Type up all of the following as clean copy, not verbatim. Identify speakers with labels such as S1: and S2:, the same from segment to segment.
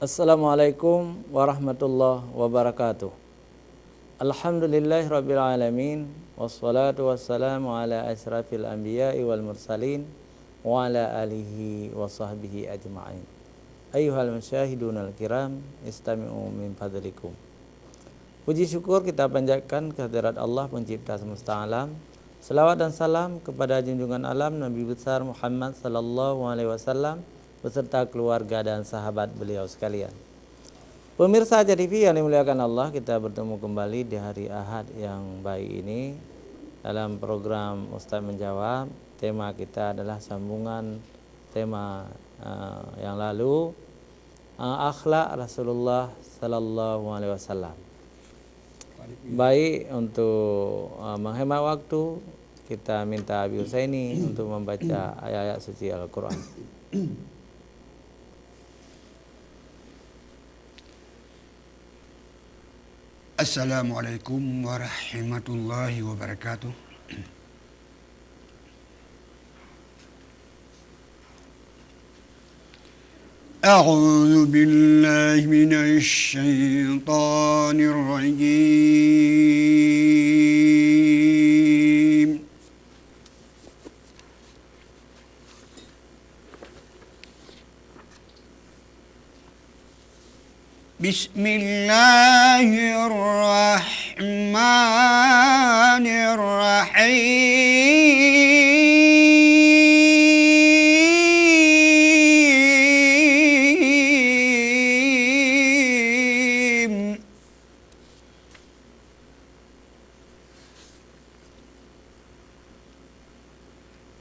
S1: Assalamualaikum warahmatullahi wabarakatuh. Alhamdulillahirabbil alamin wassalatu wassalamu ala asyrafil anbiya'i wal mursalin wa ala alihi wa sahbihi ajma'in. Ayyuhal musyahidunal kiram, istami'u min fadlikum. Puji syukur kita panjatkan kehadirat Allah pencipta semesta alam. Selawat dan salam kepada junjungan alam Nabi besar Muhammad sallallahu alaihi wasallam beserta keluarga dan sahabat beliau sekalian. Pemirsa Aja TV yang dimuliakan Allah, kita bertemu kembali di hari Ahad yang baik ini dalam program Ustaz Menjawab. Tema kita adalah sambungan tema yang lalu, akhlak Rasulullah sallallahu alaihi wasallam. Baik, untuk menghemat waktu, kita minta Abi Husaini untuk membaca ayat-ayat suci Al-Quran.
S2: Assalamualaikum warahmatullahi wabarakatuh. A'udzu billahi minasy syaithanir rajim. Bismillahirrahmanirrahim.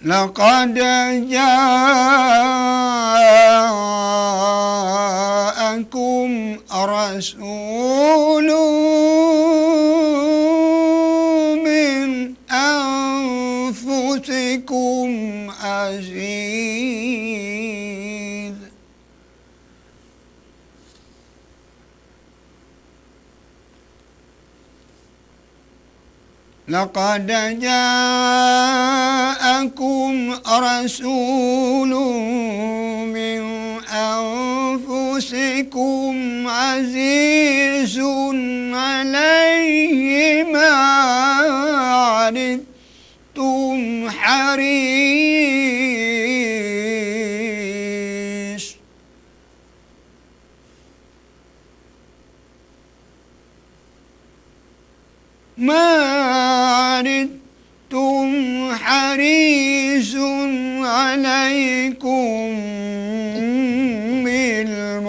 S2: Laqad ja'akum rasulun min anfusikum aziz. Laqad ja'akum rasulun min anfusikum azizun alaihi ma 'anittum haris harisun alaikum bil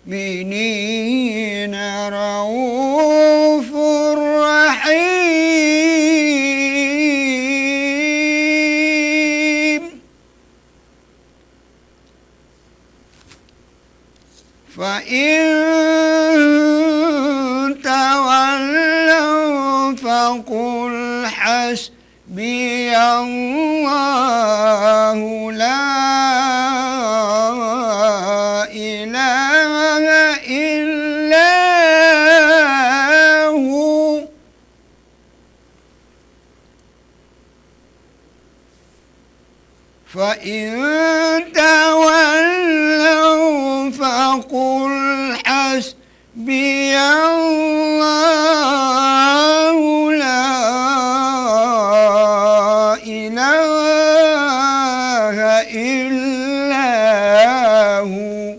S2: mu'minina raufur rahim. Fa in tawallaw faqul hasbiyallahu la ilaha illa hu. Fa in tawallaw faqul hasbiyallahu la ilaha illa hu.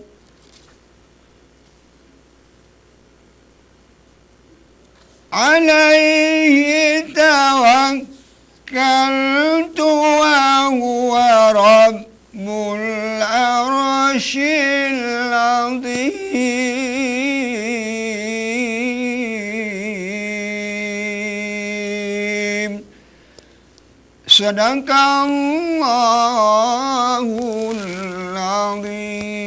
S2: Alaihi tawakkaltu wa huwa rabbul arsyil azim. Sadaqallahul azim.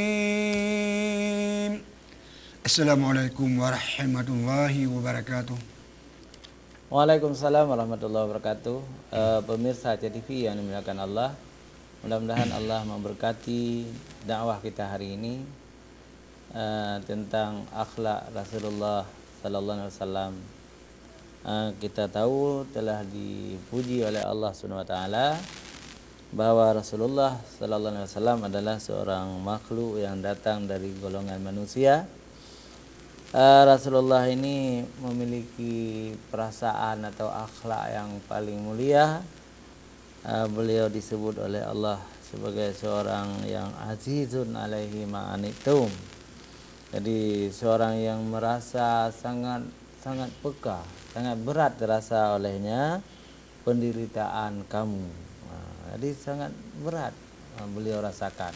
S2: Assalamualaikum warahmatullahi wabarakatuh.
S1: Waalaikumsalam warahmatullahi wabarakatuh. Pemirsa Aja TV yang dimuliakan Allah, mudah-mudahan Allah memberkati dakwah kita hari ini tentang akhlak Rasulullah sallallahu alaihi wasallam. Kita tahu telah dipuji oleh Allah Subhanahu wa taala bahwa Rasulullah Sallallahu Alaihi Wasallam adalah seorang makhluk yang datang dari golongan manusia. Rasulullah ini memiliki perasaan atau akhlak yang paling mulia. Beliau disebut oleh Allah sebagai seorang yang azizun alaihi ma'anitum. Jadi seorang yang merasa sangat peka, sangat berat terasa olehnya penderitaan kamu. Jadi sangat berat beliau rasakan.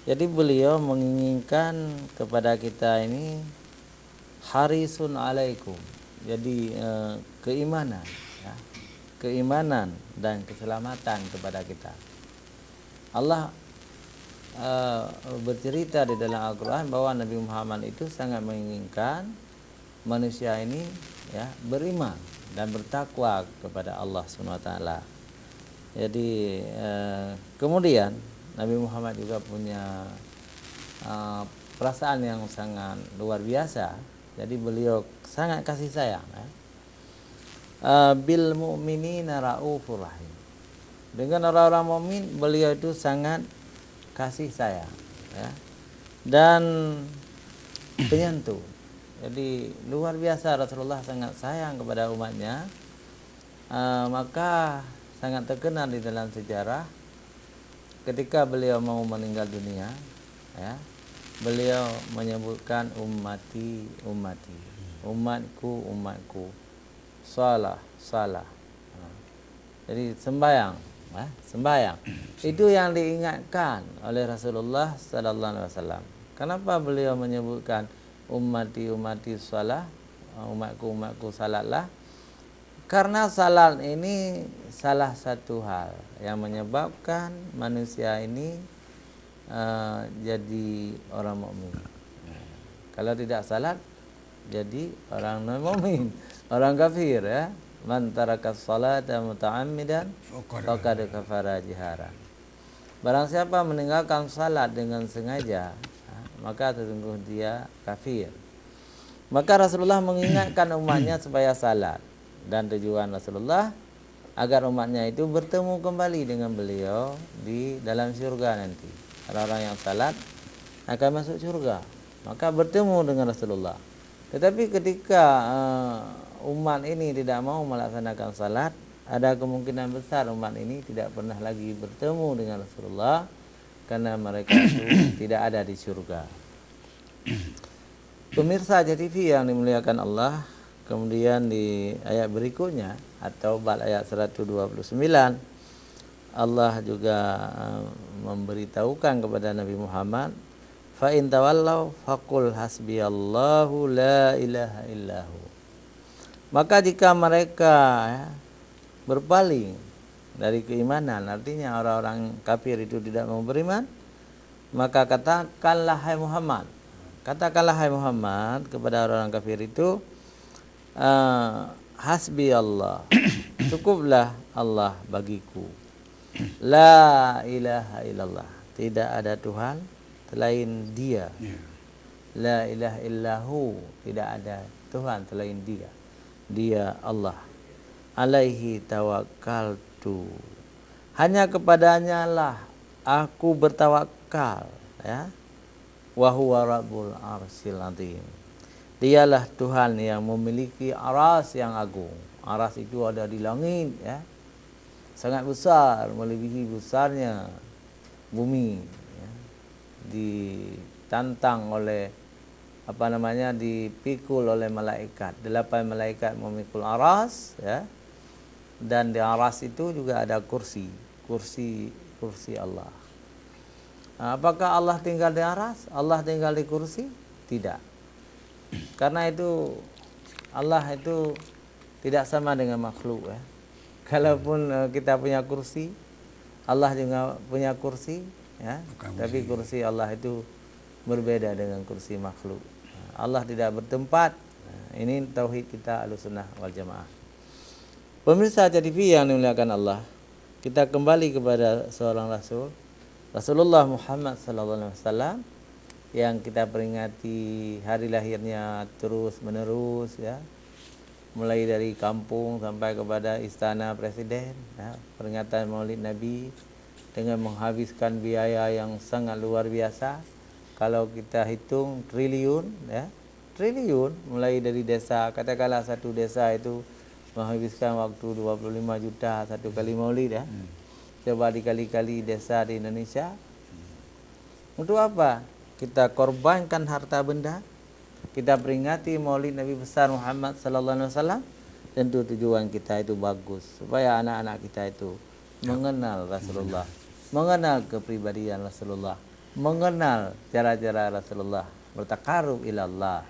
S1: Jadi beliau menginginkan kepada kita ini harisun alaikum. Jadi keimanan, ya. Keimanan dan keselamatan kepada kita. Allah bercerita di dalam Al-Quran bahwa Nabi Muhammad itu sangat menginginkan manusia ini ya beriman dan bertakwa kepada Allah SWT. Jadi kemudian Nabi Muhammad juga punya perasaan yang sangat luar biasa. Jadi beliau sangat kasih sayang, ya. Bil mu'minina raufur rahim. Dengan orang-orang mukmin beliau itu sangat kasih sayang, ya, dan penyentuh. Jadi luar biasa Rasulullah sangat sayang kepada umatnya. Maka sangat terkenal di dalam sejarah ketika beliau mau meninggal dunia, ya, beliau menyebutkan ummati, umatku, salah. Jadi sembahyang. Sembahyang itu yang diingatkan oleh Rasulullah Sallallahu Alaihi Wasallam. Kenapa beliau menyebutkan ummati salah, umatku salatlah? Karena salat ini salah satu hal yang menyebabkan manusia ini jadi orang mukmin. Kalau tidak salat jadi orang non mukmin, orang kafir, ya. Man tarakas salata muta'ammidan faqad kafara jiharan. Barang siapa meninggalkan salat dengan sengaja, maka sesungguh dia kafir. Maka Rasulullah mengingatkan umatnya supaya salat, dan tujuan Rasulullah agar umatnya itu bertemu kembali dengan beliau di dalam surga nanti. Orang-orang yang salat akan masuk surga, maka bertemu dengan Rasulullah. Tetapi ketika umat ini tidak mau melaksanakan salat, ada kemungkinan besar umat ini tidak pernah lagi bertemu dengan Rasulullah karena mereka itu tidak ada di surga. Pemirsa JTV yang dimuliakan Allah, kemudian di ayat berikutnya atau bab ayat 129 Allah juga memberitahukan kepada Nabi Muhammad, fa in tawallau faqul hasbiyallahu la ilaha illahu. Maka jika mereka, ya, berpaling dari keimanan, artinya orang-orang kafir itu tidak mau beriman, maka katakanlah hai Muhammad kepada orang-orang kafir itu, hasbi Allah, cukuplah Allah bagiku, la ilaha illallah, tidak ada Tuhan selain Dia, la ilaha illahu, tidak ada Tuhan selain Dia. Dia Allah, alaihi tawakkaltu, hanya kepadanya lah aku bertawakal, ya. Wa huwa rabbul arsyil azim, dialah Tuhan yang memiliki aras yang agung. Aras itu ada di langit, ya, sangat besar, melebihi besarnya bumi, ya. Ditantang oleh dipikul oleh malaikat. 8 malaikat memikul aras, ya. Dan di aras itu juga ada kursi Allah. Apakah Allah tinggal di aras? Allah tinggal di kursi? Tidak. Karena itu Allah itu tidak sama dengan makhluk, ya. Kalaupun kita punya kursi, Allah juga punya kursi, ya. Tapi kursi Allah itu berbeda dengan kursi makhluk. Allah tidak bertempat. Ini tauhid kita Ahlussunnah wal Jamaah. Pemirsa JTV yang dimuliakan Allah, kita kembali kepada seorang Rasul, Rasulullah Muhammad SAW, yang kita peringati hari lahirnya terus menerus, ya, mulai dari kampung sampai kepada istana presiden, ya, peringatan Maulid Nabi dengan menghabiskan biaya yang sangat luar biasa. Kalau kita hitung triliun, ya, triliun mulai dari desa, katakanlah satu desa itu menghabiskan waktu 25 juta satu kali maulid, ya. Coba dikali-kali desa di Indonesia. Untuk apa? Kita korbankan harta benda, kita peringati maulid Nabi besar Muhammad sallallahu alaihi wasallam. Tentu tujuan kita itu bagus, supaya anak-anak kita itu mengenal Rasulullah, mengenal kepribadian Rasulullah, mengenal cara-cara Rasulullah, bertakarub ilallah.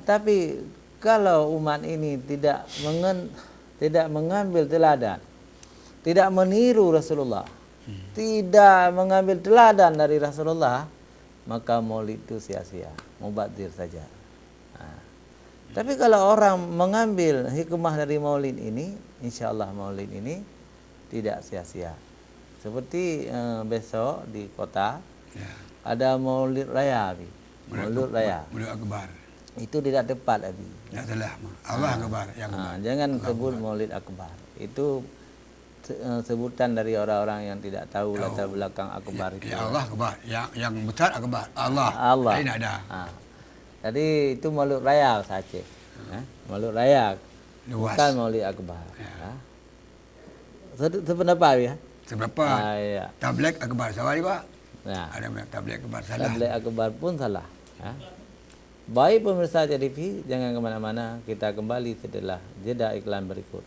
S1: Tapi kalau umat ini tidak mengambil teladan, tidak meniru Rasulullah, tidak mengambil teladan dari Rasulullah, maka maulid itu sia-sia, mubadzir saja. Tapi kalau orang mengambil hikmah dari maulid ini, insya Allah maulid ini tidak sia-sia. Seperti besok di kota ada maulid raya, Abi. Maulid raya.
S2: Maulid akbar.
S1: Itu tidak tepat, Abi.
S2: Tidak salah. Allah akbar.
S1: Jangan sebut maulid akbar. Itu sebutan dari orang-orang yang tidak tahu latar belakang akbar itu.
S2: Ya Allah akbar. Yang besar akbar. Allah. Lain ada.
S1: Jadi itu maulid raya saja. Maulid raya.
S2: Luas.
S1: Bukan maulid akbar. Sependapat ya?
S2: Sependapat.
S1: Ya.
S2: Tabligh akbar salah juga.
S1: Nah,
S2: Ada yang tabligh akbar salah.
S1: tabligh akbar pun salah. Baik pemirsa TV, jangan kemana-mana. Kita kembali setelah jeda iklan berikut.